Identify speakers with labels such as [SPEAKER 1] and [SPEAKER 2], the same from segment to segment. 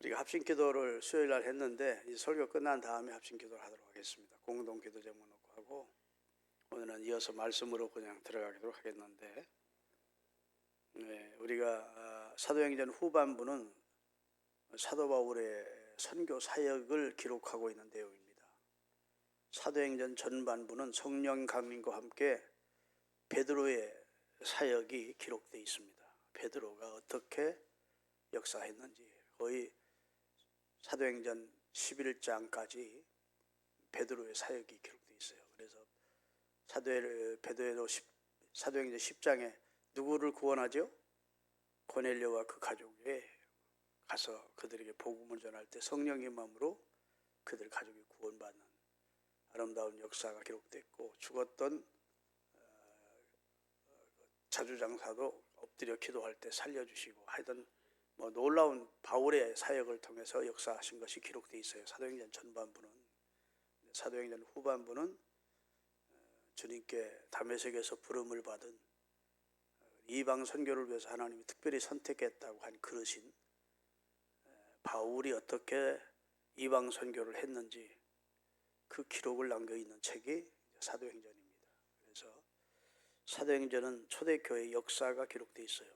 [SPEAKER 1] 우리가 합심기도를 수요일 날 했는데 이 설교 끝난 다음에 합심기도를 하도록 하겠습니다. 공동기도 제목 놓고 하고 오늘은 이어서 말씀으로 그냥 들어가도록 하겠는데, 우리가 사도행전 후반부는 사도 바울의 선교 사역을 기록하고 있는 내용입니다. 사도행전 전반부는 성령 강림과 함께 베드로의 사역이 기록되어 있습니다. 베드로가 어떻게 역사했는지 거의 사도행전 11장까지 베드로의 사역이 기록되어 있어요. 그래서 사도행전 10장에 누구를 구원하죠? 고넬료와 그 가족에 가서 그들에게 복음을 전할 때 성령의 마음으로 그들 가족이 구원받는 아름다운 역사가 기록됐고, 죽었던 자주장사도 엎드려 기도할 때 살려주시고 하여튼 놀라운 바울의 사역을 통해서 역사하신 것이 기록되어 있어요. 사도행전 전반부는. 사도행전 후반부는 주님께 다메섹에서 부름을 받은 이방 선교를 위해서 하나님이 특별히 선택했다고 한 그릇인 바울이 어떻게 이방 선교를 했는지 그 기록을 남겨있는 책이 사도행전입니다. 그래서 사도행전은 초대교회의 역사가 기록되어 있어요.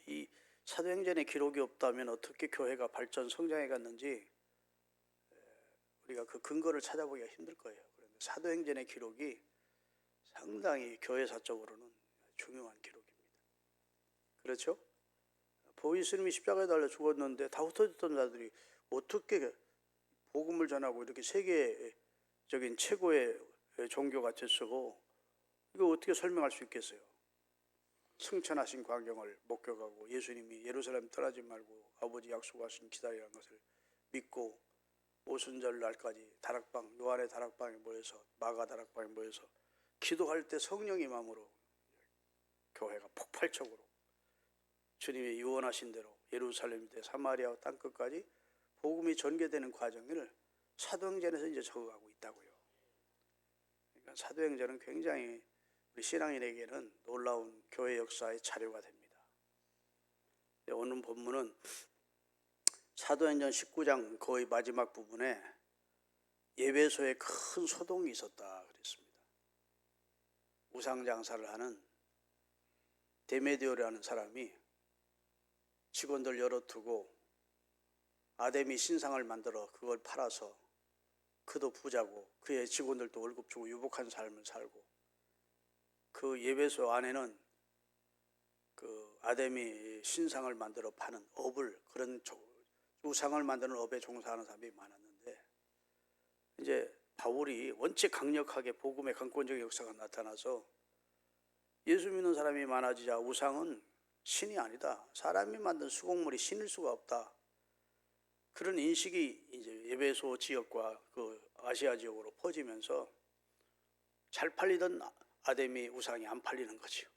[SPEAKER 1] 이 사도행전에 기록이 없다면 어떻게 교회가 발전 성장해 갔는지 우리가 그 근거를 찾아보기가 힘들 거예요. 그런데 사도행전의 기록이 상당히 교회사적으로는 중요한 기록입니다. 그렇죠? 예수님이 십자가에 달려 죽었는데 다 흩어졌던 자들이 어떻게 복음을 전하고 이렇게 세계적인 최고의 종교가 됐어? 이거 어떻게 설명할 수 있겠어요? 승천하신 광경을 목격하고 예수님이 예루살렘 떠나지 말고 아버지 약속하신 기다리라는 것을 믿고 오순절 날까지 다락방, 요한의 다락방에 모여서 마가 다락방에 모여서 기도할 때 성령의 마음으로 교회가 폭발적으로 주님이 유언하신 대로 예루살렘부터 사마리아 땅끝까지 복음이 전개되는 과정을 사도행전에서 이제 적어가고 있다고요. 그러니까 사도행전은 굉장히 우리 신앙인에게는 놀라운 교회 역사의 자료가 됩니다. 오늘 본문은 사도행전 19장 거의 마지막 부분에 예배소에 큰 소동이 있었다 그랬습니다. 우상장사를 하는 데메디오라는 사람이 직원들 열어두고 아데미 신상을 만들어 그걸 팔아서 그도 부자고 그의 직원들도 월급 주고 유복한 삶을 살고, 그 예배소 안에는 그 아데미 신상을 만들어 파는 업을, 그런 우상을 만드는 업에 종사하는 사람이 많았는데, 이제 바울이 원체 강력하게 복음의 강권적 역사가 나타나서 예수 믿는 사람이 많아지자 우상은 신이 아니다, 사람이 만든 수공물이 신일 수가 없다, 그런 인식이 이제 예배소 지역과 그 아시아 지역으로 퍼지면서 잘 팔리던 아데미 우상이 안 팔리는 거죠.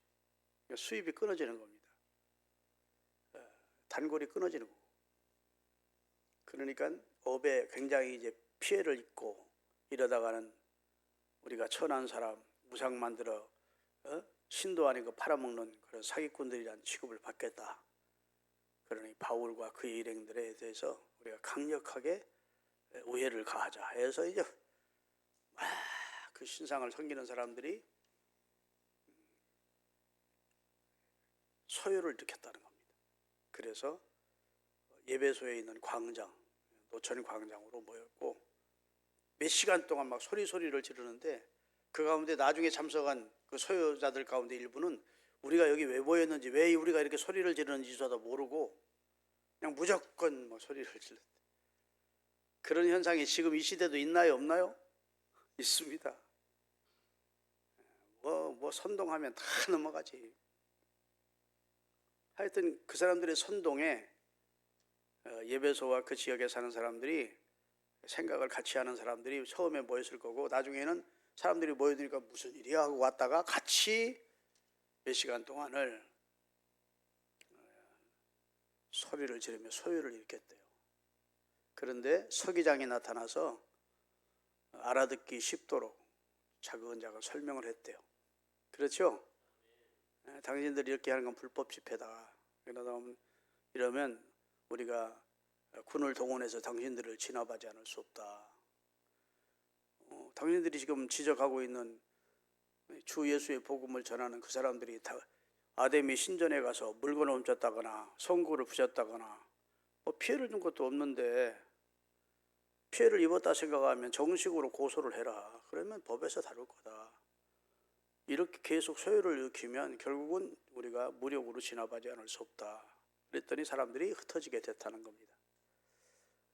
[SPEAKER 1] 수입이 끊어지는 겁니다. 단골이 끊어지는 거고. 그러니까 업에 굉장히 이제 피해를 입고 이러다가는 우리가 천한 사람, 우상 만들어 신도 아닌 거 팔아먹는 그런 사기꾼들이라는 취급을 받겠다. 그러니 바울과 그의 일행들에 대해서 우리가 강력하게 우애를 가하자 해서 이제 그 신상을 섬기는 사람들이 소요를 일으켰다는 겁니다. 그래서 예배소에 있는 광장, 노천 광장으로 모였고 몇 시간 동안 막 소리를 지르는데, 그 가운데 나중에 참석한 그 소요자들 가운데 일부는 우리가 여기 왜 모였는지, 왜 우리가 이렇게 소리를 지르는지조차 모르고 그냥 무조건 뭐 소리를 질렀대. 그런 현상이 지금 이 시대도 있나요, 없나요? 있습니다. 뭐 선동하면 다 넘어가지. 하여튼 그 사람들의 선동에 예배소와 그 지역에 사는 사람들이, 생각을 같이 하는 사람들이 처음에 모였을 거고, 나중에는 사람들이 모여드니까 무슨 일이야 하고 왔다가 같이 몇 시간 동안을 소리를 지르며 소요를 일으켰대요. 그런데 서기장이 나타나서 알아듣기 쉽도록 자근자근 설명을 했대요. 그렇죠? 당신들이 이렇게 하는 건 불법 집회다. 이러면 우리가 군을 동원해서 당신들을 진압하지 않을 수 없다. 당신들이 지금 지적하고 있는 주 예수의 복음을 전하는 그 사람들이 다 아데미 신전에 가서 물건을 훔쳤다거나 성구를 부셨다거나 피해를 준 것도 없는데 피해를 입었다 생각하면 정식으로 고소를 해라. 그러면 법에서 다룰 거다. 이렇게 계속 소요를 일으키면 결국은 우리가 무력으로 진압하지 않을 수 없다. 그랬더니 사람들이 흩어지게 됐다는 겁니다.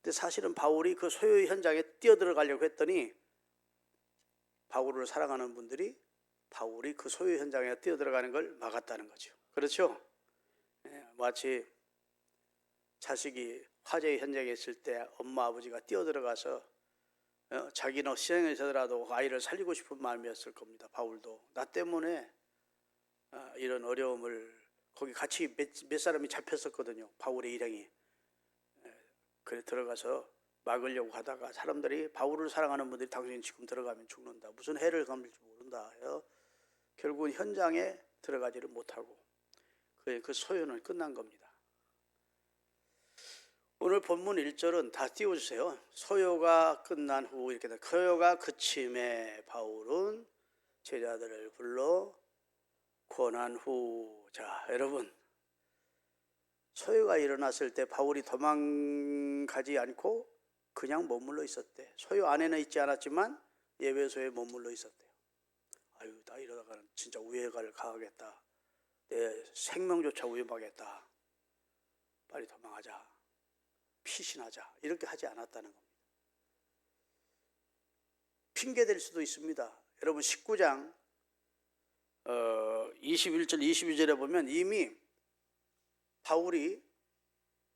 [SPEAKER 1] 근데 사실은 바울이 그 소요 현장에 뛰어들어가려고 했더니 바울을 사랑하는 분들이 바울이 그 소요 현장에 뛰어들어가는 걸 막았다는 거죠. 그렇죠? 마치 자식이 화재 현장에 있을 때 엄마 아버지가 뛰어들어가서 자기는 희생을 하더라도 아이를 살리고 싶은 마음이었을 겁니다. 바울도 나 때문에 이런 어려움을 거기 같이 몇 사람이 잡혔었거든요. 바울의 일행이. 그래 들어가서 막으려고 하다가 사람들이 바울을 사랑하는 분들이 당신 지금 들어가면 죽는다. 무슨 해를 감을지 모른다. 결국은 현장에 들어가지를 못하고 그 소요는 끝난 겁니다. 오늘 본문 1절은 다 띄워주세요. 소요가 끝난 후 이렇게 소요가 그침에 바울은 제자들을 불러 권한 후. 자, 여러분, 소요가 일어났을 때 바울이 도망가지 않고 그냥 머물러 있었대. 소요 안에는 있지 않았지만 예배소에 머물러 있었대요. 아유, 나 이러다가는 진짜 우회가를 가하겠다. 내 생명조차 위험하겠다. 빨리 도망하자. 피신하자. 이렇게 하지 않았다는 겁니다. 핑계될 수도 있습니다. 여러분 19장 21절 22절에 보면 이미 바울이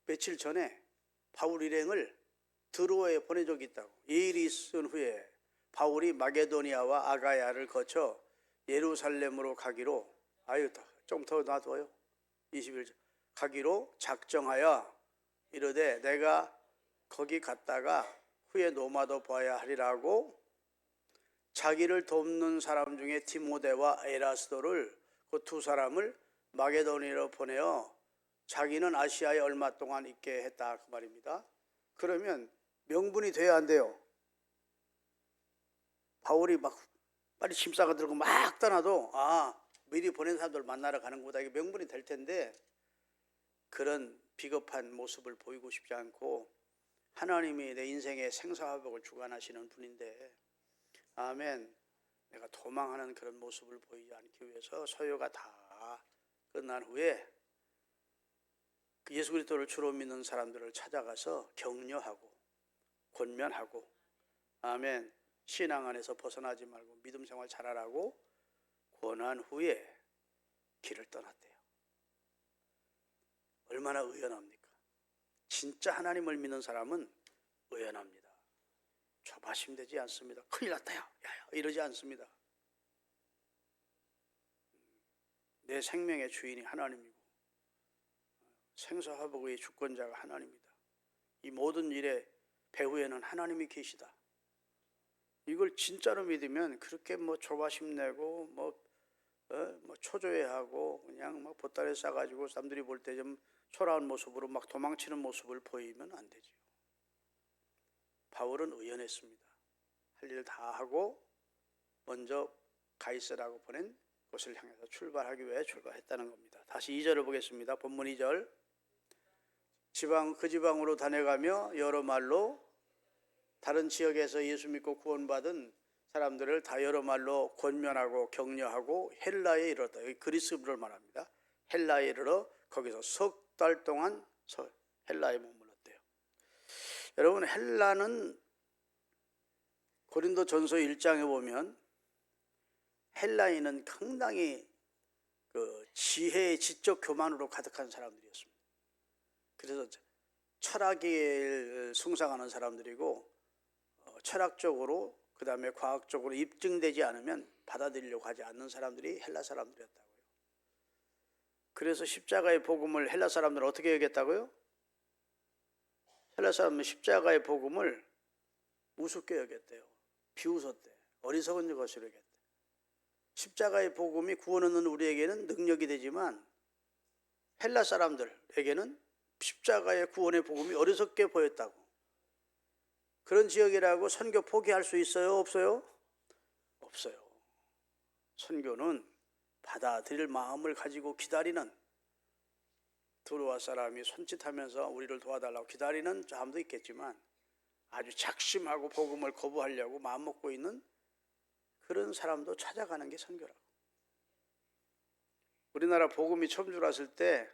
[SPEAKER 1] 며칠 전에 바울 일행을 드로아에 보낸 적이 있다고. 이 일이 있은 후에 바울이 마게도니아와 아가야를 거쳐 예루살렘으로 가기로 좀 더 놔둬요. 21절 가기로 작정하여 이르되 내가 거기 갔다가 후에 노마도 봐야 하리라고 자기를 돕는 사람 중에 디모데와 에라스도를 그 두 사람을 마게도니아로 보내어 자기는 아시아에 얼마 동안 있게 했다 그 말입니다. 그러면 명분이 돼야 안 돼요. 바울이 막 빨리 짐 싸가 들고 막 떠나도 미리 보낸 사람들 만나러 가는구나 이게 명분이 될 텐데 그런 비겁한 모습을 보이고 싶지 않고 하나님이 내 인생의 생사화복을 주관하시는 분인데 아멘. 내가 도망하는 그런 모습을 보이지 않기 위해서 소요가 다 끝난 후에 예수 그리스도를 주로 믿는 사람들을 찾아가서 격려하고 권면하고 아멘. 신앙 안에서 벗어나지 말고 믿음 생활 잘하라고 권한 후에 길을 떠났대요. 얼마나 의연합니까? 진짜 하나님을 믿는 사람은 의연합니다. 조바심 되지 않습니다. 큰일 났다 야 이러지 않습니다. 내 생명의 주인이 하나님이고 생사화복의 주권자가 하나님이다. 이 모든 일의 배후에는 하나님이 계시다. 이걸 진짜로 믿으면 그렇게 조바심 내고 초조해하고 그냥 보따리 싸가지고 사람들이 볼 때 좀 초라한 모습으로 막 도망치는 모습을 보이면 안 되죠. 바울은 의연했습니다. 할 일 다 하고 먼저 가이사라고 보낸 곳을 향해서 출발하기 위해 출발했다는 겁니다. 다시 2절을 보겠습니다. 본문 2절. 그 지방으로 다녀가며 여러 말로 다른 지역에서 예수 믿고 구원받은 사람들을 다 여러 말로 권면하고 격려하고 헬라에 이르렀다. 여기 그리스를 말합니다. 헬라에 이르러 거기서 석 달 동안 헬라에 머물렀대요. 여러분 헬라는 고린도전서 1장에 보면 헬라인은 상당히 지혜의 지적 교만으로 가득한 사람들이었습니다. 그래서 철학을 숭상하는 사람들이고 철학적으로 그 다음에 과학적으로 입증되지 않으면 받아들이려고 하지 않는 사람들이 헬라 사람들이었다고요. 그래서 십자가의 복음을 헬라 사람들은 어떻게 여겼다고요? 헬라 사람은 십자가의 복음을 우습게 여겼대요. 비웃었대. 어리석은 것으로 여겼대. 십자가의 복음이 구원 얻는 우리에게는 능력이 되지만 헬라 사람들에게는 십자가의 구원의 복음이 어리석게 보였다고. 그런 지역이라고 선교 포기할 수 있어요? 없어요? 없어요. 선교는 받아들일 마음을 가지고 기다리는, 두로와 사람이 손짓하면서 우리를 도와달라고 기다리는 사람도 있겠지만 아주 작심하고 복음을 거부하려고 마음먹고 있는 그런 사람도 찾아가는 게 선교라고. 우리나라 복음이 처음 들어왔을 때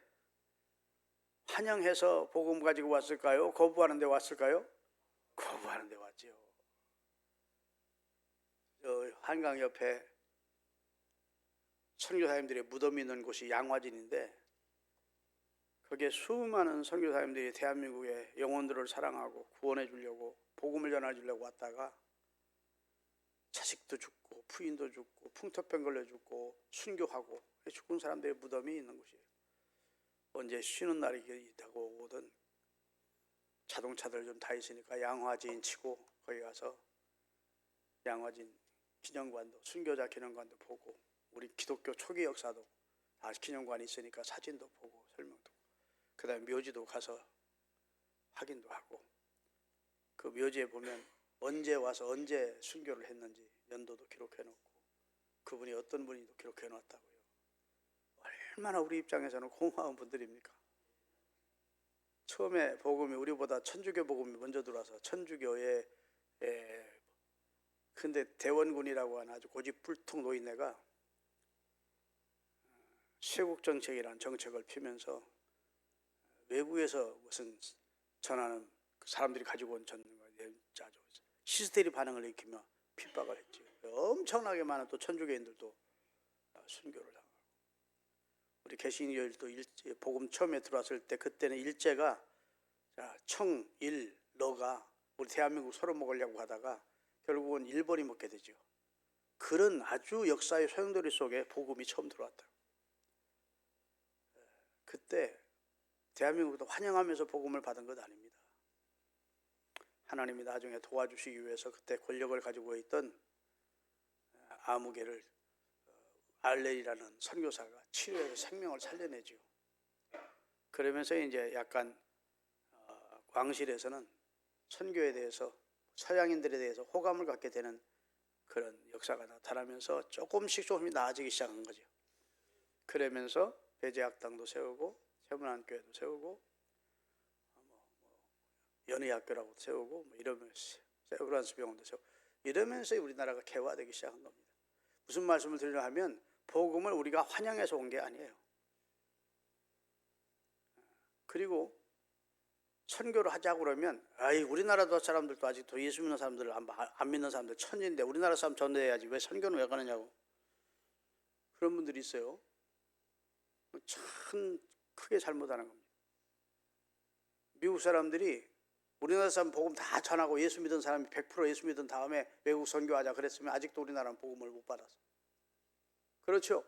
[SPEAKER 1] 환영해서 복음 가지고 왔을까요? 거부하는 데 왔을까요? 거부하는 데 왔죠. 한강 옆에 선교사님들의 무덤이 있는 곳이 양화진인데 거기에 수많은 선교사님들이 대한민국의 영혼들을 사랑하고 구원해 주려고 복음을 전해 주려고 왔다가 자식도 죽고 부인도 죽고 풍토병 걸려 죽고 순교하고 죽은 사람들의 무덤이 있는 곳이에요. 언제 쉬는 날이 있다고 오거든 자동차들 좀 다 있으니까 양화진 치고 거기 가서 양화진 기념관도 순교자 기념관도 보고 우리 기독교 초기 역사도 다 기념관이 있으니까 사진도 보고 설명도, 그 다음에 묘지도 가서 확인도 하고, 그 묘지에 보면 언제 와서 언제 순교를 했는지 연도도 기록해 놓고 그분이 어떤 분인지도 기록해 놨다고요. 얼마나 우리 입장에서는 고마운 분들입니까? 처음에 복음이 우리보다 천주교 복음이 먼저 들어와서 천주교에 근데 대원군이라고 하는 아주 고집불통 노인네가 쇄국정책이라는 정책을 피면서 외국에서 무슨 전하는 사람들이 가지고 온 아주 히스테리 반응을 일으키며 핍박을 했죠. 엄청나게 많은 또 천주교인들도 순교를 당하고, 우리 개신교일도 복음 처음에 들어왔을 때 그때는 일제가 청일 러가 우리 대한민국 서로 먹으려고 하다가 결국은 일본이 먹게 되죠. 그런 아주 역사의 소용돌이 속에 복음이 처음 들어왔다. 그때 대한민국도 환영하면서 복음을 받은 것 아닙니다. 하나님이 나중에 도와주시기 위해서 그때 권력을 가지고 있던 아무개를 알렐이라는 선교사가 치료해서 생명을 살려내죠. 그러면서 이제 약간 왕실에서는 선교에 대해서 서양인들에 대해서 호감을 갖게 되는 그런 역사가 나타나면서 조금씩 나아지기 시작한 거죠. 그러면서 배제학당도 세우고 세문안교회도 세우고 연의학교라고 세우고 이러면서 세브란스 병원도 세우고 이러면서 우리나라가 개화되기 시작한 겁니다. 무슨 말씀을 드리려 하면 복음을 우리가 환영해서 온 게 아니에요. 그리고 선교를 하자고 그러면 우리나라 사람들도 아직도 예수 믿는 사람들 안 믿는 사람들 천지인데 우리나라 사람 전도해야지 왜 선교는 왜 가느냐고 그런 분들이 있어요. 참 크게 잘못하는 겁니다. 미국 사람들이 우리나라 사람 복음 다 전하고 예수 믿은 사람이 100% 예수 믿은 다음에 외국 선교하자 그랬으면 아직도 우리나라는 복음을 못 받았어. 그렇죠?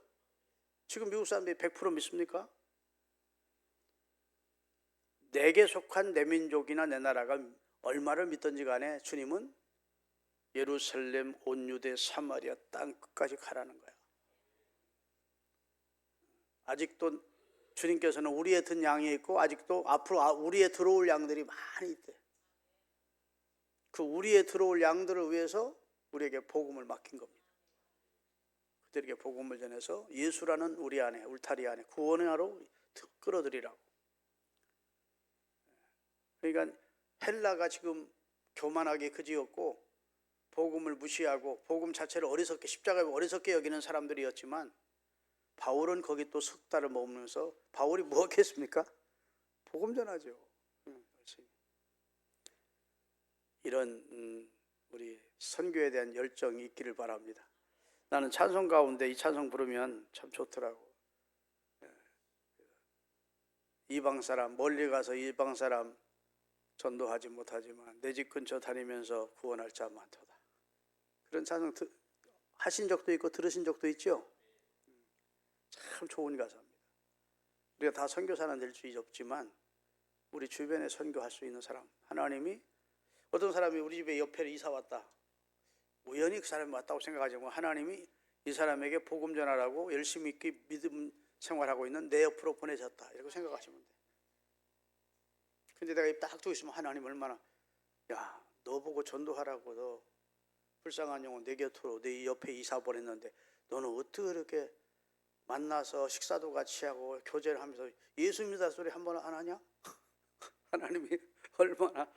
[SPEAKER 1] 지금 미국 사람들이 100% 믿습니까? 내게 속한 내 민족이나 내 나라가 얼마를 믿든지 간에 주님은 예루살렘 온 유대 사마리아 땅 끝까지 가라는 거야. 아직도 주님께서는 우리의 든 양이 있고 아직도 앞으로 우리의 들어올 양들이 많이 있대. 그 우리의 들어올 양들을 위해서 우리에게 복음을 맡긴 겁니다. 그들에게 복음을 전해서 예수라는 우리 안에 울타리 안에 구원의 나로 끌어들이라고. 그러니까 헬라가 지금 교만하게 그지였고 복음을 무시하고 복음 자체를 어리석게 십자가에 어리석게 여기는 사람들이었지만 바울은 거기 또 석 달을 머무면서 바울이 뭐 했겠습니까? 복음 전하죠. 이런 우리 선교에 대한 열정이 있기를 바랍니다. 나는 찬송 가운데 이 찬송 부르면 참 좋더라고. 이방 사람 멀리 가서 이방 사람 전도하지 못하지만 내 집 근처 다니면서 구원할 자 많도다. 그런 찬송 하신 적도 있고 들으신 적도 있죠? 참 좋은 가사입니다. 우리가 다 선교사는 될 수 없지만 우리 주변에 선교할 수 있는 사람, 하나님이 어떤 사람이 우리 집에 옆에 이사 왔다. 우연히 그 사람이 왔다고 생각하지만 하나님이 이 사람에게 복음 전하라고 열심히 믿음 생활하고 있는 내 옆으로 보내셨다. 이렇게 생각하시면 돼요. 근데 내가 입 딱 두고 있으면 하나님 얼마나, 야, 너 보고 전도하라고 너 불쌍한 영혼 내 곁으로 내 옆에 이사 보냈는데 너는 어떻게 그렇게 만나서 식사도 같이 하고 교제를 하면서 예수 믿다 소리 한 번 안 하냐? 하나님이 얼마나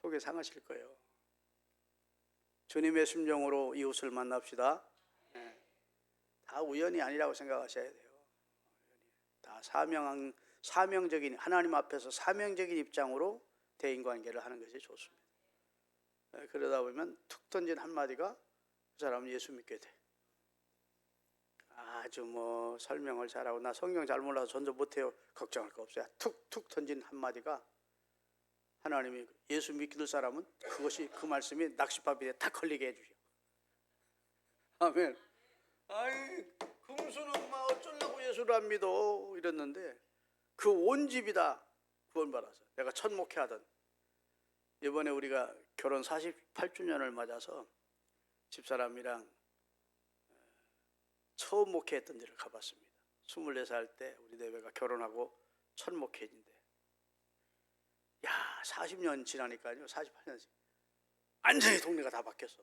[SPEAKER 1] 속이 상하실 거예요. 주님의 심정으로 이웃을 만납시다. 다 우연이 아니라고 생각하셔야 돼요. 다 사명적인, 하나님 앞에서 사명적인 입장으로 대인관계를 하는 것이 좋습니다. 그러다 보면 툭 던진 한마디가 그 사람은 예수 믿게 돼. 아주 뭐 설명을 잘하고 나 성경 잘 몰라서 전도 못해요. 걱정할 거 없어요. 툭툭 던진 한마디가 하나님이 예수 믿을 사람은 그것이 그 말씀이 낚싯바비에 탁 걸리게 해주죠. 아멘. 아이 금수는 엄마 어쩌려고 예수를 안 믿어 이랬는데 그 온 집이 다 구원받아서 내가 첫 목회하던 이번에 우리가 결혼 48주년을 맞아서 집사람이랑 처음 목회했던 데를 가봤습니다. 24살 때 우리 내외가 결혼하고 첫 목회인데 야 40년 지나니까요 48년 완전히 동네가 다 바뀌었어.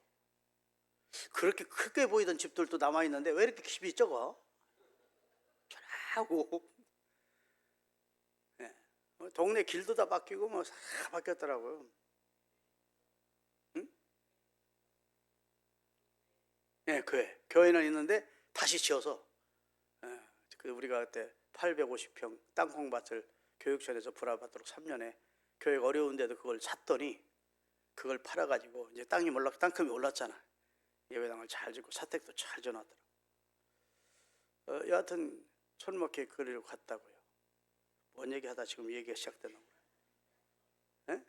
[SPEAKER 1] 그렇게 크게 보이던 집들도 남아있는데 왜 이렇게 집이 적어? 쫙하고 네. 동네 길도 다 바뀌고 뭐 다 바뀌었더라고요. 응? 네, 교회는 있는데 다시 지어서 우리가 그때 850평 땅콩밭을 교육청에서 불화받도록 3년에 교회가 어려운데도 그걸 샀더니 그걸 팔아가지고 이제 땅금이 올랐잖아. 예배당을 잘 짓고 사택도 잘 지어놨더라고. 여하튼 손목회 거리로 갔다고요. 뭔 얘기하다 지금 얘기가 시작되는 거예요.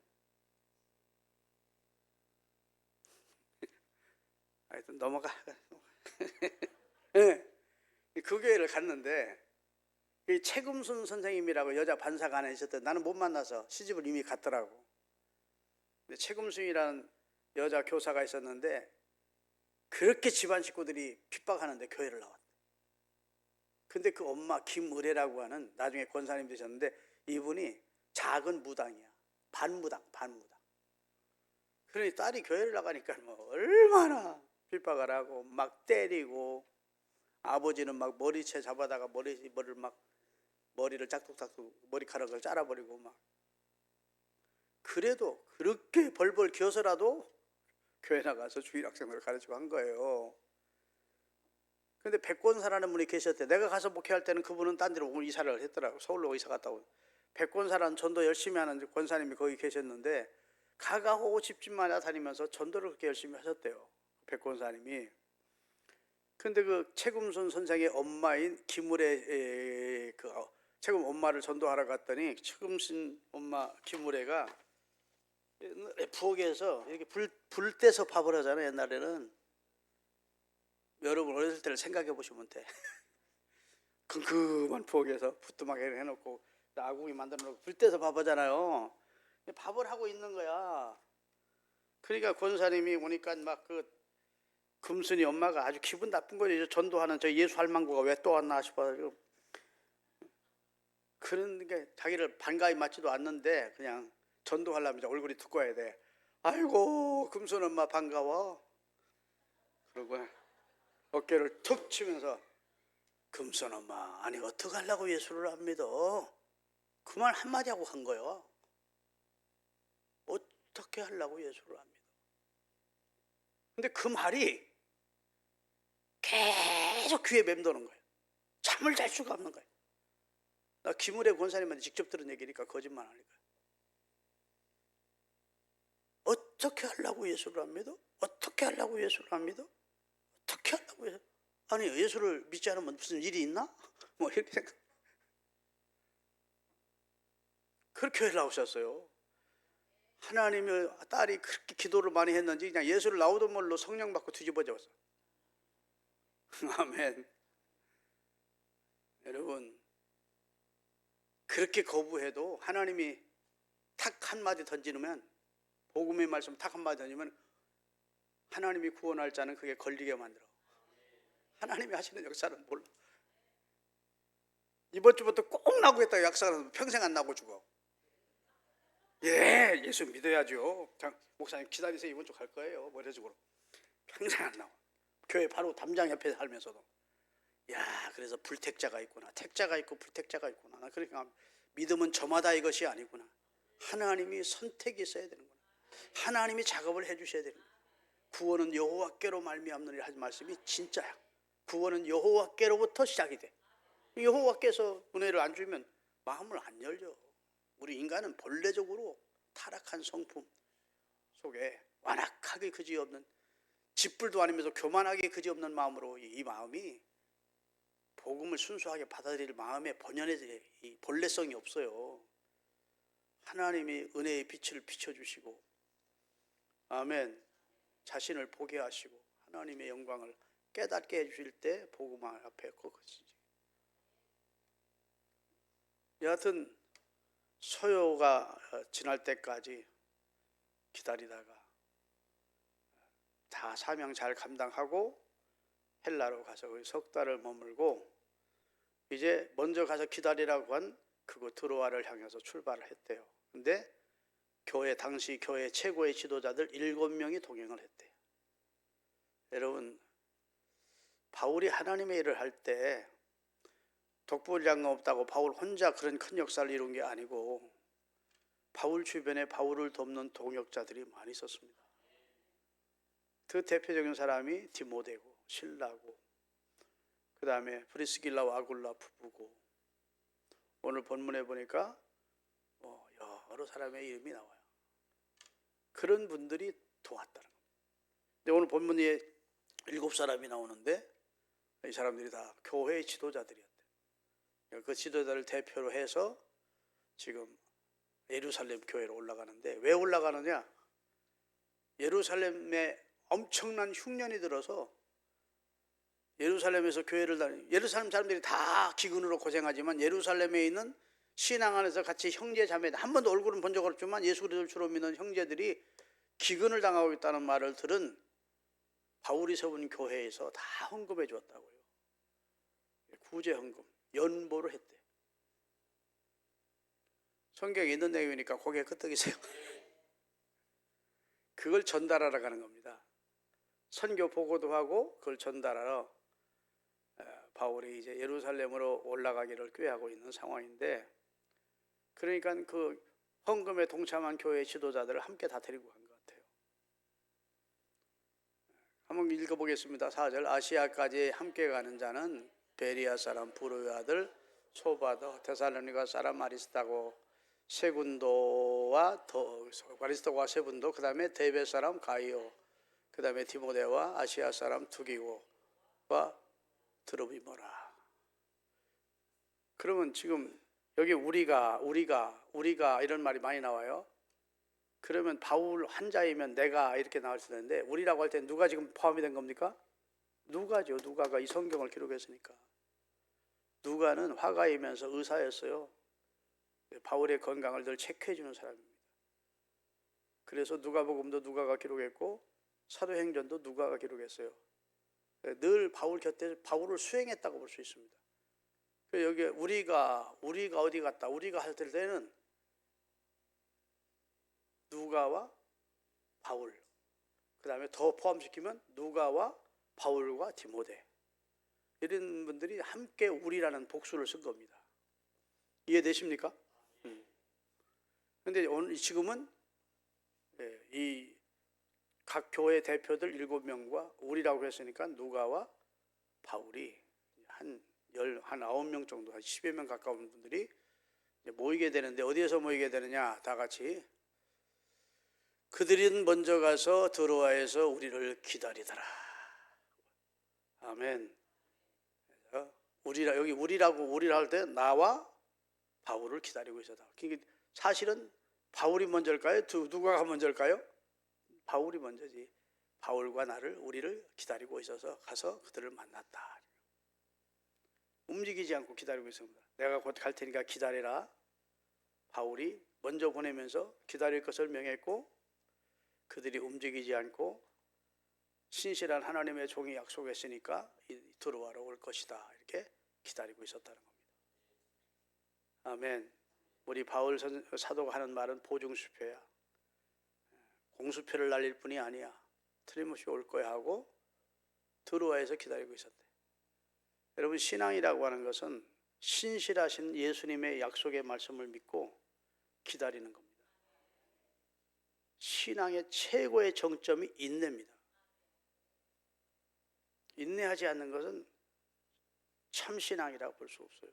[SPEAKER 1] 하여튼 넘어가. 네. 그 교회를 갔는데 최금순 선생님이라고 여자 반사가 하나 있었던 나는 못 만나서 시집을 이미 갔더라고. 근데 최금순이라는 여자 교사가 있었는데 그렇게 집안 식구들이 핍박하는데 교회를 나왔대. 근데 그 엄마 김의래라고 하는 나중에 권사님 되셨는데 이분이 작은 무당이야. 반무당. 그러니 딸이 교회를 나가니까 뭐 얼마나 핍박을 하고 막 때리고 아버지는 막 머리채 잡아다가 머리를 짝뚝짝뚝 머리카락을 잘라버리고 막 그래도 그렇게 벌벌 기어서라도 교회 나가서 주일학생들을 가르치고 한 거예요. 근데 백권사라는 분이 계셨대. 내가 가서 목회할 때는 그분은 딴 데로 이사를 했더라고. 서울로 이사 갔다 오고. 백권사라는 전도 열심히 하는 권사님이 거기 계셨는데 가가호고 집집마다 다니면서 전도를 그렇게 열심히 하셨대요. 백권사님이. 근데 그 최금순 선생의 엄마인 김우래 최금 엄마를 전도하러 갔더니 최금순 엄마 김우래가 부엌에서 이렇게 불 떼서 밥을 하잖아요. 옛날에는 여러분 어렸을 때를 생각해 보시면 돼. 큼큼한 부엌에서 부뚜막에 해놓고 아궁이 만들어 놓고 불 떼서 밥 하잖아요. 밥을 하고 있는 거야. 그러니까 권사님이 오니까 막 그 금순이 엄마가 아주 기분 나쁜 거죠. 전도하는 저 예수 할망구가 왜 또 왔나 싶어가지고. 그러니까 자기를 반가이 맞지도 않는데 그냥 전도하려면 얼굴이 두꺼워야 돼. 아이고 금순 엄마 반가워. 그러고 어깨를 툭 치면서 금순 엄마 아니 어떻게 하려고 예수를 안 믿어? 그 말 한마디 하고 간 거예요. 어떻게 하려고 예수를 안 믿어? 근데 그 말이 계속 귀에 맴도는 거예요. 잠을 잘 수가 없는 거예요. 나 김우래 권사님한테 직접 들은 얘기니까 거짓말 안 하니까. 어떻게 하려고 예수를 안 믿어? 어떻게 하려고 예수를 안 믿어? 어떻게 하려고 예수? 아니 예수를 믿지 않으면 무슨 일이 있나? 뭐 이렇게 생각. 그렇게 교회를 나오셨어요. 하나님의 딸이 그렇게 기도를 많이 했는지 그냥 예수를 나오던 말로 성령 받고 뒤집어졌어. 아멘. 여러분 그렇게 거부해도 하나님이 탁 한마디 던지면 복음의 말씀 탁 한마디 던지면 하나님이 구원할 자는 그게 걸리게 만들어. 하나님이 하시는 역사는 몰라. 이번 주부터 꼭 나오겠다 역사는 평생 안 나고 죽어. 예, 예수 믿어야죠. 목사님 기다리세요. 이번 주 갈 거예요. 뭐 이런 식으로. 평생 안 나와. 교회 바로 담장 옆에 살면서도. 야, 그래서 불택자가 있구나. 택자가 있고 불택자가 있구나. 나 그러니까 믿음은 저마다 이것이 아니구나. 하나님이 선택이 있어야 되는구나. 하나님이 작업을 해주셔야 되는 거야. 구원은 여호와께로 말미암느니라 하신 말씀이 진짜야. 구원은 여호와께로부터 시작이 돼. 여호와께서 은혜를 안 주면 마음을 안 열려. 우리 인간은 본래적으로 타락한 성품 속에 완악하게 그지없는, 짓불도 아니면서 교만하게 그지없는 마음으로 이 마음이 복음을 순수하게 받아들일 마음의 본연의 이 본래성이 없어요. 하나님이 은혜의 빛을 비춰주시고, 아멘, 자신을 보게 하시고 하나님의 영광을 깨닫게 해주실 때 복음 앞에 꺾어지지. 여하튼 소요가 지날 때까지 기다리다가 다 사명 잘 감당하고 헬라로 가서 석 달을 머물고, 이제 먼저 가서 기다리라고 한 그곳 드로아를 향해서 출발을 했대요. 근데 당시 교회 최고의 지도자들 7명이 동행을 했대요. 여러분, 바울이 하나님의 일을 할 때 독보량가 없다고 바울 혼자 그런 큰 역사를 이룬 게 아니고, 바울 주변에 바울을 돕는 동역자들이 많이 있었습니다. 그 대표적인 사람이 디모데고 실라고, 그 다음에 프리스길라와 아굴라 부부고, 오늘 본문에 보니까 여러 사람의 이름이 나와요. 그런 분들이 도왔다는 겁니다. 근데 오늘 본문에 7사람이 나오는데 이 사람들이 다 교회의 지도자들이었대요. 그 지도자를 대표로 해서 지금 예루살렘 교회로 올라가는데, 왜 올라가느냐? 예루살렘에 엄청난 흉년이 들어서 예루살렘에서 교회를 예루살렘 사람들이 다 기근으로 고생하지만 예루살렘에 있는 신앙 안에서 같이 형제 자매, 한 번도 얼굴은 본 적 없지만 예수 그리스도를 주로 믿는 형제들이 기근을 당하고 있다는 말을 들은 바울이 세운 교회에서 다 헌금해 줬다고요. 구제 헌금, 연보를 했대. 성경에 있는 내용이니까 고개 끄덕이세요. 그걸 전달하러 가는 겁니다. 선교 보고도 하고 그걸 전달하러 바울이 이제 예루살렘으로 올라가기를 꾀하고 있는 상황인데, 그러니까 그 헌금에 동참한 교회 지도자들을 함께 다 데리고 간 것 같아요. 한번 읽어보겠습니다. 4절. 아시아까지 함께 가는 자는 베리아 사람 부르의 아들 소바더, 데살로니가 사람 아리스타고, 세군도와 아리스도와 세군도, 그 다음에 데베 사람 가이오, 그 다음에 디모데와 아시아 사람 두기고와 드로비모라. 그러면 지금 여기 우리가 이런 말이 많이 나와요. 그러면 바울 한자이면 내가 이렇게 나올 수 있는데, 우리라고 할 때 누가 지금 포함이 된 겁니까? 누가죠. 누가가 이 성경을 기록했으니까. 누가는 화가이면서 의사였어요. 바울의 건강을 늘 체크해 주는 사람입니다. 그래서 누가복음도 누가가 기록했고 사도행전도 누가가 기록했어요. 늘 바울 곁에 바울을 수행했다고 볼 수 있습니다. 여기 우리가 어디 갔다, 우리가 할 때는 누가와 바울, 그 다음에 더 포함시키면 누가와 바울과 디모데, 이런 분들이 함께 우리라는 복수를 쓴 겁니다. 이해되십니까? 그런데 오늘 지금은 이 각 교회 대표들 7명과 우리라고 했으니까 누가와 바울이 한 9명 정도, 한 10여 명 가까운 분들이 모이게 되는데, 어디에서 모이게 되느냐? 다 같이 그들은 먼저 가서 드로아에서 우리를 기다리더라. 아멘. 여기 우리를 할 때 나와 바울을 기다리고 있었다. 사실은 바울이 먼저일까요? 누가가 먼저일까요? 바울이 먼저지. 바울과 우리를 기다리고 있어서 가서 그들을 만났다. 움직이지 않고 기다리고 있습니다. 내가 곧 갈 테니까 기다리라. 바울이 먼저 보내면서 기다릴 것을 명했고, 그들이 움직이지 않고 신실한 하나님의 종이 약속했으니까 드로아로 올 것이다, 이렇게 기다리고 있었다는 겁니다. 아멘. 우리 바울 사도가 하는 말은 보증수표야. 공수표를 날릴 뿐이 아니야. 틀림없이 올 거야 하고 드로아에서 기다리고 있었대. 여러분, 신앙이라고 하는 것은 신실하신 예수님의 약속의 말씀을 믿고 기다리는 겁니다. 신앙의 최고의 정점이 인내입니다. 인내하지 않는 것은 참신앙이라고 볼 수 없어요.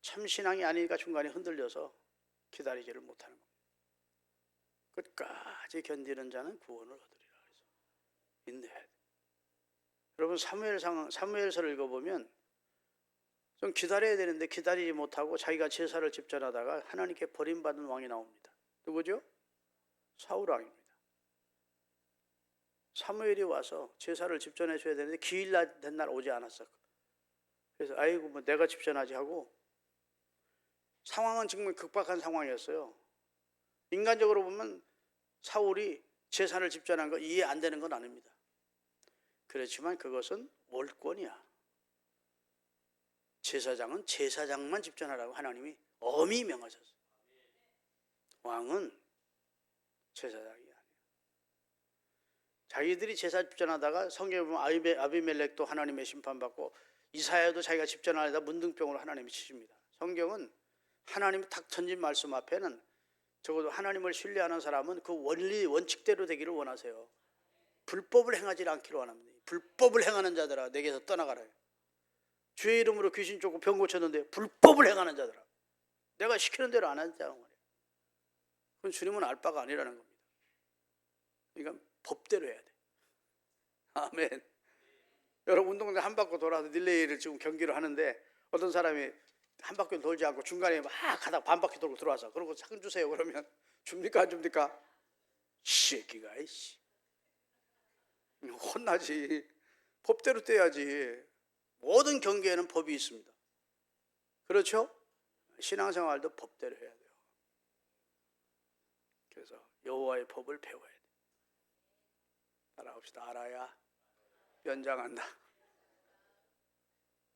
[SPEAKER 1] 참신앙이 아니니까 중간에 흔들려서 기다리지를 못하는 겁니다. 끝까지 견디는 자는 구원을 얻으리라. 그래서 인내해야 돼. 여러분, 사무엘서를 읽어보면 좀 기다려야 되는데 기다리지 못하고 자기가 제사를 집전하다가 하나님께 버림받은 왕이 나옵니다. 누구죠? 사울 왕입니다. 사무엘이 와서 제사를 집전해 줘야 되는데 기일 된 날 오지 않았어. 그래서 아이고 뭐 내가 집전하지 하고, 상황은 정말 급박한 상황이었어요. 인간적으로 보면 사울이 제사를 집전한 거 이해 안 되는 건 아닙니다. 그렇지만 그것은 월권이야. 제사장은 제사장만 집전하라고 하나님이 엄히 명하셨어요. 왕은 제사장이 아니에요. 자기들이 제사 집전하다가 성경에 보면 아비멜렉도 하나님의 심판받고 이사야도 자기가 집전하려다 문둥병으로 하나님이 치십니다. 성경은 하나님이 탁 던진 말씀 앞에는 적어도 하나님을 신뢰하는 사람은 그 원리 원칙대로 되기를 원하세요. 불법을 행하지 않기를 원합니다. 불법을 행하는 자들아 내게서 떠나가라. 주의 이름으로 귀신 쫓고 병 고쳤는데 불법을 행하는 자들아 내가 시키는 대로 안 한다는 말이에요. 그건 주님은 알 바가 아니라는 겁니다. 그러니까 법대로 해야 돼. 아멘. 여러분, 운동장 한 바퀴 돌아서 릴레이를 지금 경기를 하는데 어떤 사람이 한 바퀴 돌지 않고 중간에 막 가다가 반 바퀴 돌고 들어와서 그러고 상 주세요 그러면 줍니까 안 줍니까? 새끼가 이씨 혼나지. 법대로 떼야지. 모든 경계에는 법이 있습니다. 그렇죠? 신앙생활도 법대로 해야 돼요. 그래서 여호와의 법을 배워야 돼요. 따라합시다. 알아야 연장한다.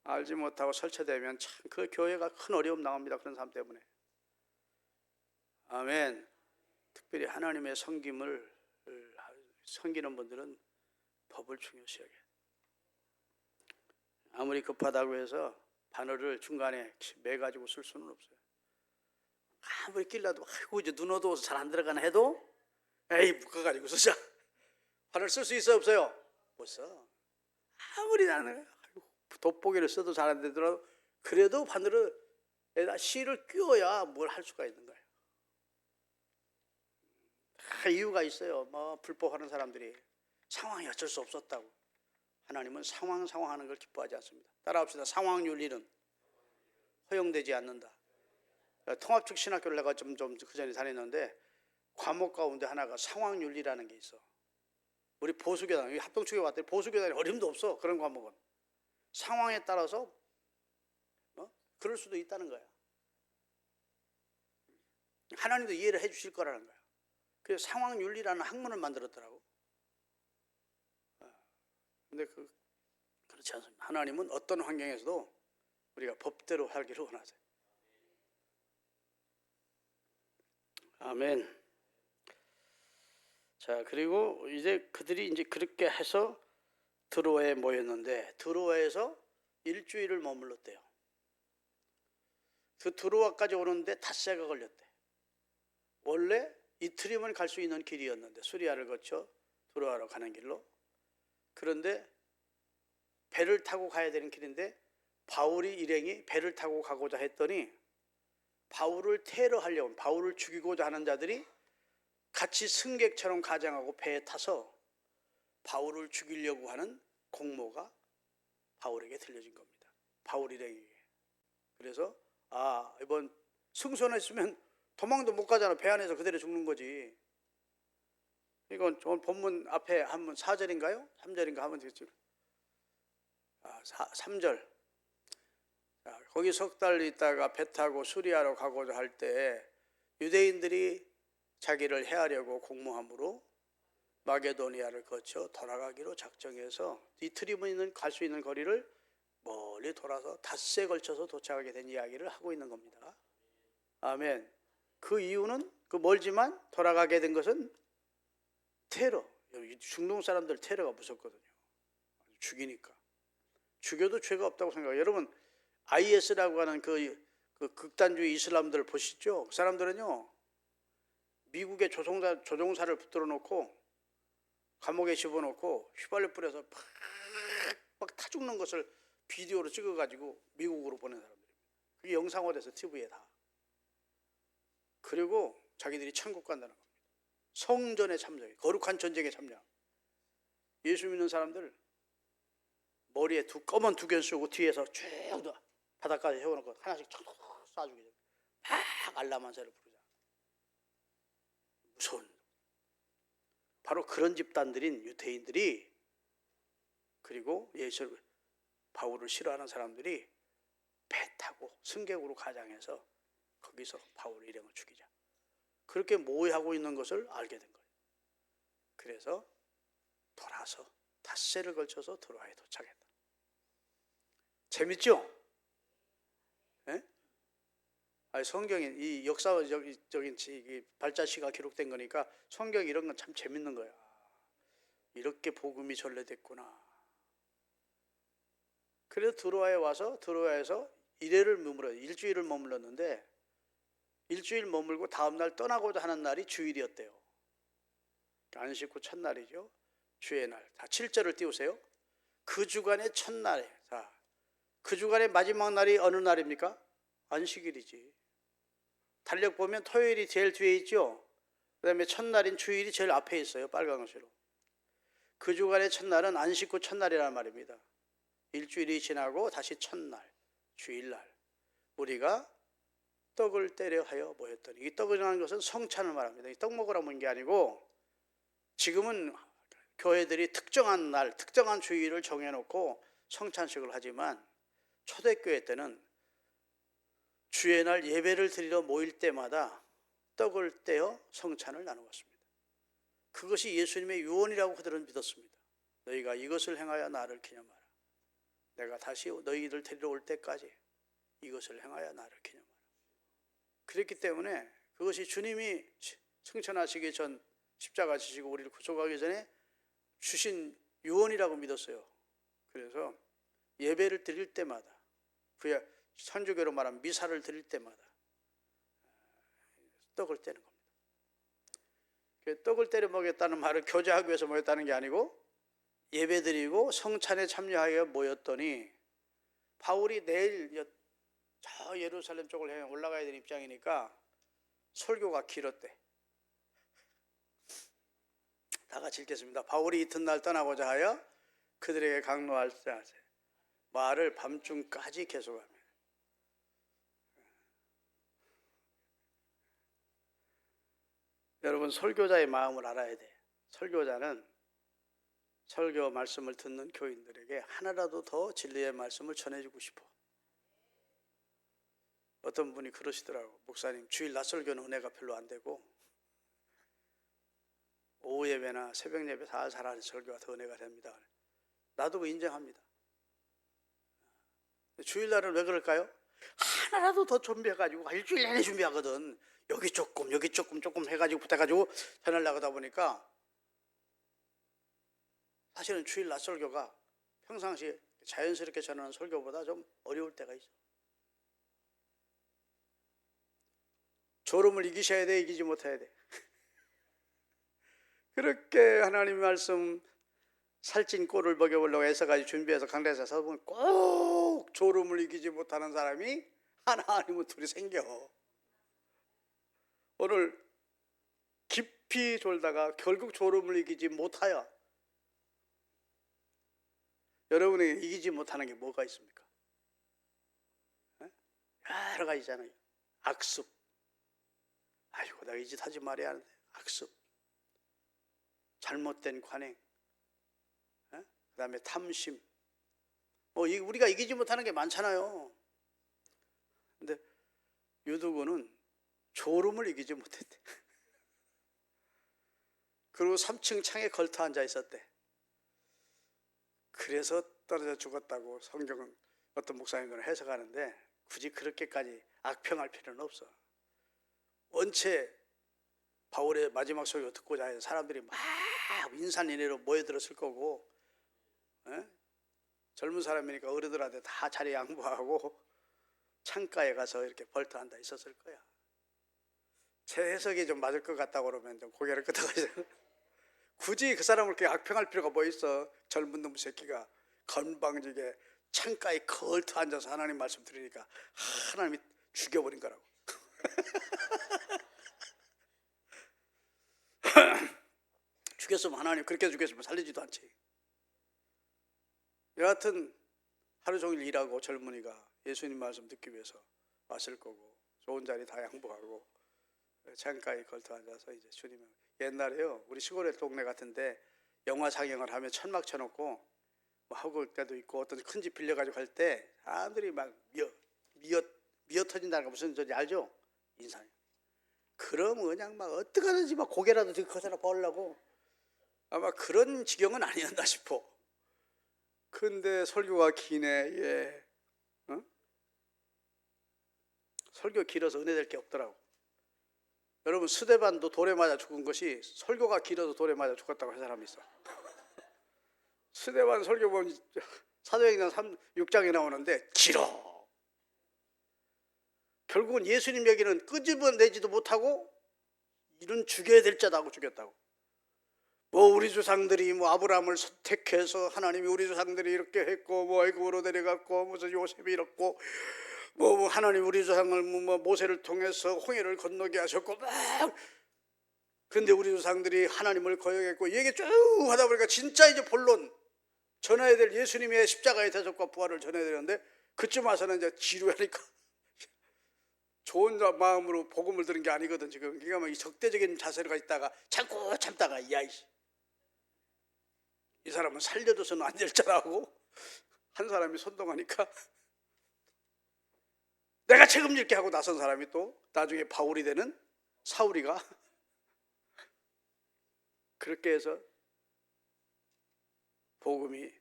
[SPEAKER 1] 알지 못하고 설치되면 참 그 교회가 큰 어려움 나옵니다. 그런 사람 때문에. 아멘. 특별히 하나님의 섬김을 섬기는 분들은 법을 중요시하게. 아무리 급하다고 해서 바늘을 중간에 매가지고 쓸 수는 없어요. 아무리 낄라도 아이고 이제 눈 어두워서 잘 안 들어가나 해도 에이 묶어가지고 쓰자. 바늘 쓸 수 있어 없어요? 못 써. 아무리 나는 돋보기를 써도 잘 안 되더라도 그래도 바늘에다 실을 끼워야 뭘 할 수가 있는 거예요. 이유가 있어요. 뭐 불법하는 사람들이 상황이 어쩔 수 없었다고. 하나님은 상황하는 걸 기뻐하지 않습니다. 따라합시다. 상황윤리는 허용되지 않는다. 통합적 신학교를 내가 좀 그전에 다녔는데 과목 가운데 하나가 상황윤리라는 게 있어. 우리 보수교단, 합동축에 왔더니 보수교단이 어림도 없어. 그런 과목은 상황에 따라서 그럴 수도 있다는 거야. 하나님도 이해를 해 주실 거라는 거야. 그래서 상황윤리라는 학문을 만들었더라고. 근데 그렇지 않습니다. 하나님은 어떤 환경에서도 우리가 법대로 살기를 원하세요. 아멘. 자, 그리고 이제 그들이 이제 그렇게 해서 드로아에 모였는데 드로아에서 일주일을 머물렀대요. 그 드로아까지 오는데 닷새가 걸렸대. 원래 이틀이면 갈 수 있는 길이었는데 수리아를 거쳐 드로아로 가는 길로. 그런데 배를 타고 가야 되는 길인데 바울이 일행이 배를 타고 가고자 했더니 바울을 테러하려고, 바울을 죽이고자 하는 자들이 같이 승객처럼 가장하고 배에 타서 바울을 죽이려고 하는 공모가 바울에게 들려진 겁니다. 바울 일행에게. 그래서 이번 승선했으면 도망도 못 가잖아. 배 안에서 그대로 죽는 거지. 이건 오늘 본문 앞에 한번 4절인가요? 3절인가 하면 되겠죠. 3절. 거기 석 달 있다가 배 타고 수리아로 가고자 할 때 유대인들이 자기를 해하려고 공모함으로 마게도니아를 거쳐 돌아가기로 작정해서 이틀이면 갈 수 있는 거리를 멀리 돌아서 닷새에 걸쳐서 도착하게 된 이야기를 하고 있는 겁니다. 아멘. 그 이유는 그 멀지만 돌아가게 된 것은 테러. 중동 사람들 테러가 무섭거든요. 죽이니까. 죽여도 죄가 없다고 생각해요. 여러분 IS라고 하는 그 극단주의 이슬람들 보시죠. 그 사람들은요 미국의 조종사를 붙들어 놓고 감옥에 집어넣고 휘발유 뿌려서 막 타 죽는 것을 비디오로 찍어가지고 미국으로 보낸 사람들입니다. 그게 영상화돼서 TV에 다. 그리고 자기들이 천국 간다는 겁니다. 성전에 참여해, 거룩한 전쟁에 참여. 예수 믿는 사람들 머리에 검은 두견 쓰고 뒤에서 쭉 바닥까지 세워놓고 하나씩 척 쏴주게. 막 알라만세를 부르자. 무서운. 바로 그런 집단들인 유대인들이 그리고 예수 바울을 싫어하는 사람들이 배 타고 승객으로 가장해서 거기서 바울 일행을 죽이자. 그렇게 모의하고 있는 것을 알게 된 거예요. 그래서 돌아서 닷새를 걸쳐서 드로아에 도착했다. 재밌죠? 예? 아니, 성경이 이 역사적인 발자취가 기록된 거니까 성경 이런 건 참 재밌는 거야. 이렇게 복음이 전래됐구나. 그래서 드로아에 와서 드로아에서 일주일을 머물렀는데 일주일 머물고 다음날 떠나고자 하는 날이 주일이었대요. 안식 후 첫날이죠. 주의 날. 다 7절을 띄우세요. 그 주간의 첫날에. 자, 그 주간의 마지막 날이 어느 날입니까? 안식일이지. 달력 보면 토요일이 제일 뒤에 있죠. 그 다음에 첫날인 주일이 제일 앞에 있어요. 빨간 글씨로. 그 주간의 첫날은 안식 후 첫날이라는 말입니다. 일주일이 지나고 다시 첫날, 주일날 우리가 떡을 떼려 하여 모였더니, 이 떡이라는 것은 성찬을 말합니다. 이 떡 먹으라고 하는 게 아니고 지금은 교회들이 특정한 날, 특정한 주일을 정해놓고 성찬식을 하지만 초대교회 때는 주의 날 예배를 드리러 모일 때마다 떡을 떼어 성찬을 나누었습니다. 그것이 예수님의 유언이라고 그들은 믿었습니다. 너희가 이것을 행하여 나를 기념하라. 내가 다시 너희를 데리러 올 때까지 이것을 행하여 나를 기념하라. 그랬기 때문에 그것이 주님이 승천하시기 전 십자가 지시고 우리를 구속하기 전에 주신 유언이라고 믿었어요. 그래서 예배를 드릴 때마다, 그야 천주교로 말하면 미사를 드릴 때마다 떡을 떼는 겁니다. 떡을 때려 먹였다는 말은 교제하기 위해서 모였다는 게 아니고 예배 드리고 성찬에 참여하여 모였더니, 바울이 내일 저 예루살렘 쪽을 향해 올라가야 되는 입장이니까 설교가 길었대. 다 같이 읽겠습니다. 바울이 이튿날 떠나고자 하여 그들에게 강로할 때 말을 밤중까지 계속하며. 여러분, 설교자의 마음을 알아야 돼. 설교자는 설교 말씀을 듣는 교인들에게 하나라도 더 진리의 말씀을 전해주고 싶어. 어떤 분이 그러시더라고. 목사님, 주일 낮 설교는 은혜가 별로 안 되고 오후 예배나 새벽 예배 살살 하는 설교가 더 은혜가 됩니다. 나도 그 인정합니다. 주일날은 왜 그럴까요? 하나라도 더 준비해가지고 일주일 내내 준비하거든. 여기 조금 해가지고 붙어가지고 전하려고 하다 보니까 사실은 주일 낮 설교가 평상시에 자연스럽게 전하는 설교보다 좀 어려울 때가 있어. 졸음을 이기셔야 돼, 이기지 못해야 돼. 그렇게 하나님 말씀 살찐 꼴을 먹여보려고 애써가지고 준비해서 강단에서 서보면 꼭 졸음을 이기지 못하는 사람이 하나 아니면 둘이 생겨. 오늘 깊이 졸다가 결국 졸음을 이기지 못하여, 여러분이 이기지 못하는 게 뭐가 있습니까? 여러 가지 있잖아요. 악습. 아이고, 내가 이 짓 하지 말아야 하는데. 악습. 잘못된 관행. 그 다음에 탐심. 우리가 이기지 못하는 게 많잖아요. 근데 유두구는 졸음을 이기지 못했대. 그리고 3층 창에 걸터 앉아 있었대. 그래서 떨어져 죽었다고 성경은 어떤 목사님들은 해석하는데, 굳이 그렇게까지 악평할 필요는 없어. 원체 바울의 마지막 설교 듣고자 해서 사람들이 막 인산인해로 모여들었을 거고, 에? 젊은 사람이니까 어른들한테 다 자리 양보하고 창가에 가서 이렇게 벌떡 앉아 있었을 거야. 제 해석이 좀 맞을 것 같다고 그러면 좀 고개를 끄덕거리죠. 굳이 그 사람을 그렇게 악평할 필요가 뭐 있어. 젊은 놈 새끼가 건방지게 창가에 걸터 앉아서 하나님 말씀 들으니까 하나님이 죽여버린 거라고. 죽였으면 하나님 그렇게 죽였으면 살리지도 않지. 여하튼 하루 종일 일하고 젊은이가 예수님 말씀 듣기 위해서 왔을 거고, 좋은 자리 다 양보하고 창가에 걸터 앉아서 이제 주님은, 옛날에요 우리 시골의 동네 같은데 영화 상영을 하면 천막 쳐놓고 뭐 하고 올 때도 있고, 어떤 큰 집 빌려가지고 갈 때 사람들이 막 미어 터진다는 거 무슨 소리 알죠? 인상. 그럼 그냥 막 어떡하든지 막 고개라도 되게 커서나 벌려고, 아마 그런 지경은 아니었나 싶어. 근데 설교가 기네. 예. 어? 설교 길어서 은혜될 게 없더라고. 여러분, 스데반도 돌에 맞아 죽은 것이 설교가 길어서 돌에 맞아 죽었다고 한 사람이 있어. 스데반 설교 보면 사도행전 6장에 나오는데 길어. 결국은 예수님 얘기는 끄집어내지도 못하고 이런 죽여야 될 자다 하고 죽였다고. 뭐 우리 조상들이 뭐 아브라함을 선택해서 하나님이 우리 조상들이 이렇게 했고, 뭐 애굽으로 내려갔고, 무슨 요셉이 이렇고, 뭐 하나님 우리 조상을 뭐 모세를 통해서 홍해를 건너게 하셨고, 막. 근데 우리 조상들이 하나님을 거역했고, 얘기 쭉 하다 보니까 진짜 이제 본론 전해야 될 예수님의 십자가의 대속과 부활을 전해야 되는데, 그쯤 와서는 이제 지루하니까 좋은 마음으로 복음을 들은 게 아니거든 지금. 그러니까 막 이 적대적인 자세가 있다가 참고 참다가 야이, 이 사람은 살려줘서는 안 될 자라고 한 사람이 선동하니까 내가 책임질게 하고 나선 사람이 또 나중에 바울이 되는 사울이가 그렇게 해서 복음이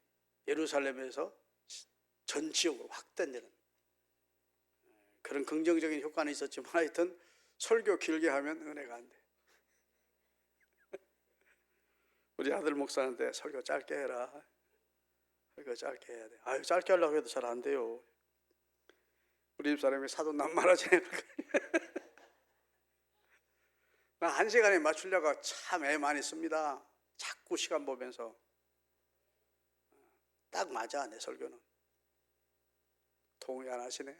[SPEAKER 1] 예루살렘에서 전 지역으로 확대되는 그런 긍정적인 효과는 있었지만, 하여튼 설교 길게 하면 은혜가 안 돼. 우리 아들 목사한테 설교 짧게 해라. 설교 짧게 해야 돼. 아유, 짧게 하려고 해도 잘 안 돼요. 우리 집사람이 사돈 낱말하지. 나 1시간에 맞추려고 참 애 많이 씁니다. 자꾸 시간 보면서. 딱 맞아, 내 설교는. 동의 안 하시네.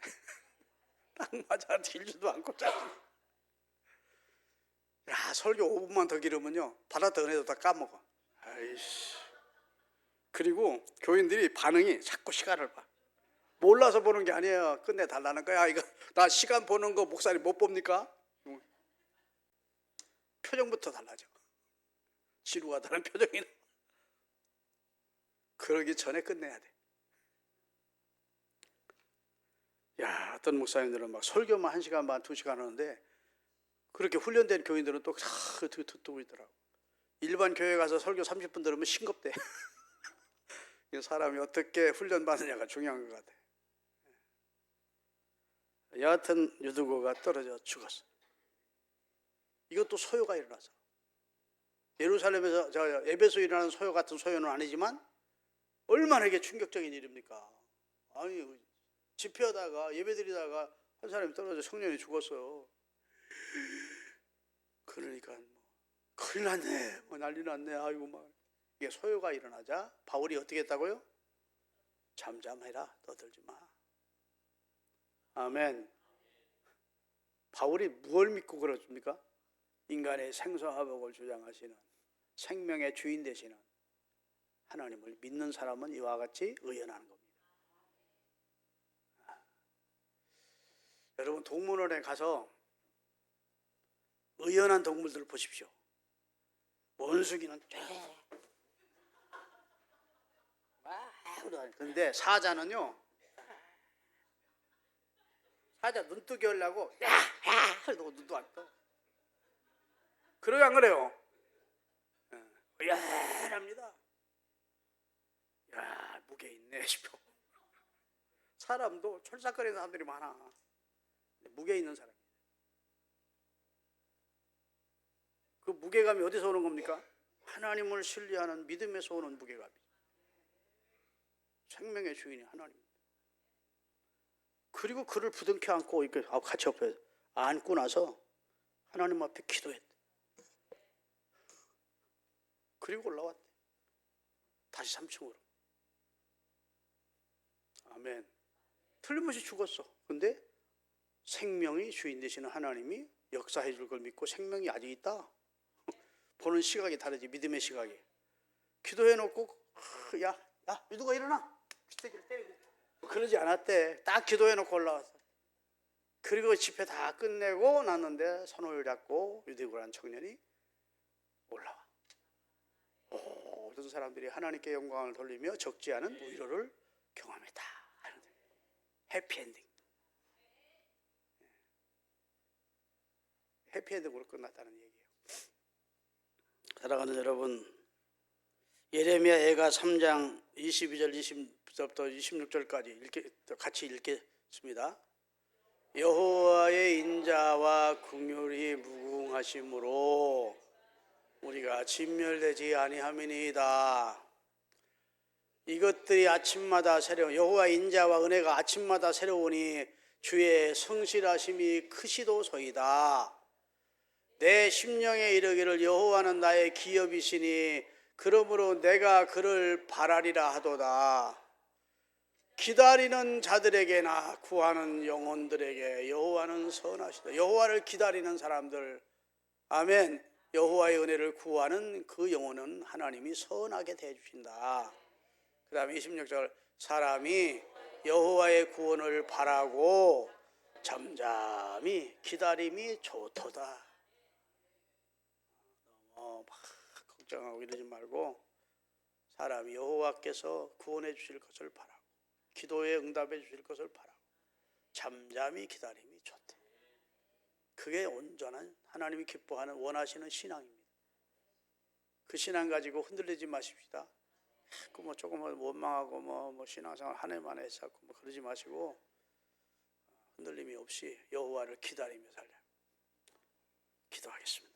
[SPEAKER 1] 딱 맞아, 길지도 않고 짧고. 야, 설교 5분만 더 길으면요 받았던 은혜도 다 까먹어. 아이씨. 그리고 교인들이 반응이 자꾸 시간을 봐. 몰라서 보는 게 아니에요. 끝내달라는 거야. 이거 나 시간 보는 거 목사님 못 봅니까? 표정부터 달라져. 지루하다는 표정이. 그러기 전에 끝내야 돼. 야, 어떤 목사님들은 막 설교만 1시간 반, 2시간 하는데, 그렇게 훈련된 교인들은 또 듣고 있더라고. 일반 교회 가서 설교 30분 들으면 싱겁대. 사람이 어떻게 훈련받느냐가 중요한 것 같아. 여하튼 유두고가 떨어져 죽었어. 이것도 소요가 일어나서. 예루살렘에서 에베소에 일어나는 소요 같은 소요는 아니지만 얼마나 이게 충격적인 일입니까? 아니, 집회하다가 예배드리다가 한 사람이 떨어져 청년이 죽었어요. 그러니까 뭐 큰일 났네, 뭐 난리 났네. 아이고 막. 이게 소요가 일어나자 바울이 어떻게 했다고요? 잠잠해라, 떠들지 마. 아멘. 바울이 무엇을 믿고 그러십니까? 인간의 생사화복을 주장하시는, 생명의 주인 되시는 하나님을 믿는 사람은 이와 같이 의연하는 겁니다. 여러분, 동물원에 가서 의연한 동물들을 보십시오. 원숭이는 근데 사자는요, 사자 눈뜨기 하려고 야 하고 눈도 안 떠. 그러지 안 그래요? 의연합니다. 야, 무게 있네 싶어. 사람도 철삭거리는 사람들이 많아. 무게 있는 사람. 그 무게감이 어디서 오는 겁니까? 하나님을 신뢰하는 믿음에서 오는 무게감이. 생명의 주인이 하나님. 그리고 그를 부둥켜 안고 이렇게 같이 옆에 안고 나서 하나님 앞에 기도했대. 그리고 올라왔대. 다시 3층으로. 아멘. 틀림없이 죽었어. 근데 생명이 주인 되시는 하나님이 역사해 줄 걸 믿고 생명이 아직 있다. 보는 시각이 다르지. 믿음의 시각이. 기도해 놓고 야 유두가 일어나. 기대기를 때리고. 그러지 않았대. 딱 기도해 놓고 올라왔어. 그리고 집회 다 끝내고 났는데 손을 잡고 유대구라는 청년이 올라와. 모든 사람들이 하나님께 영광을 돌리며 적지 않은 위로를 경험했다. 해피엔딩. 해피엔딩으로 끝났다는 얘기예요. 사랑하는 여러분, 예레미야가 3장 22절 20절부터 26절까지 같이 읽겠습니다. 여호와의 인자와 긍휼이 무궁하심으로 우리가 진멸되지 아니함이니이다. 이것들이 아침마다 새로운 여호와의 인자와 은혜가 아침마다 새로우니 주의 성실하심이 크시도소이다. 내 심령에 이르기를 여호와는 나의 기업이시니 그러므로 내가 그를 바라리라 하도다. 기다리는 자들에게나 구하는 영혼들에게 여호와는 선하시다. 여호와를 기다리는 사람들, 아멘. 여호와의 은혜를 구하는 그 영혼은 하나님이 선하게 대해주신다. 그 다음에 26절, 사람이 여호와의 구원을 바라고 잠잠히 기다림이 좋도다. 너무 막 걱정하고 이러지 말고 사람이 여호와께서 구원해 주실 것을 바라고 기도에 응답해 주실 것을 바라고 잠잠히 기다림이 좋대. 그게 온전한 하나님이 기뻐하는 원하시는 신앙입니다. 그 신앙 가지고 흔들리지 마십시다. 뭐 조금 원망하고 뭐 신앙생활 한 해만 했었고 뭐 그러지 마시고 흔들림이 없이 여호와를 기다리며 살려. 기도하겠습니다.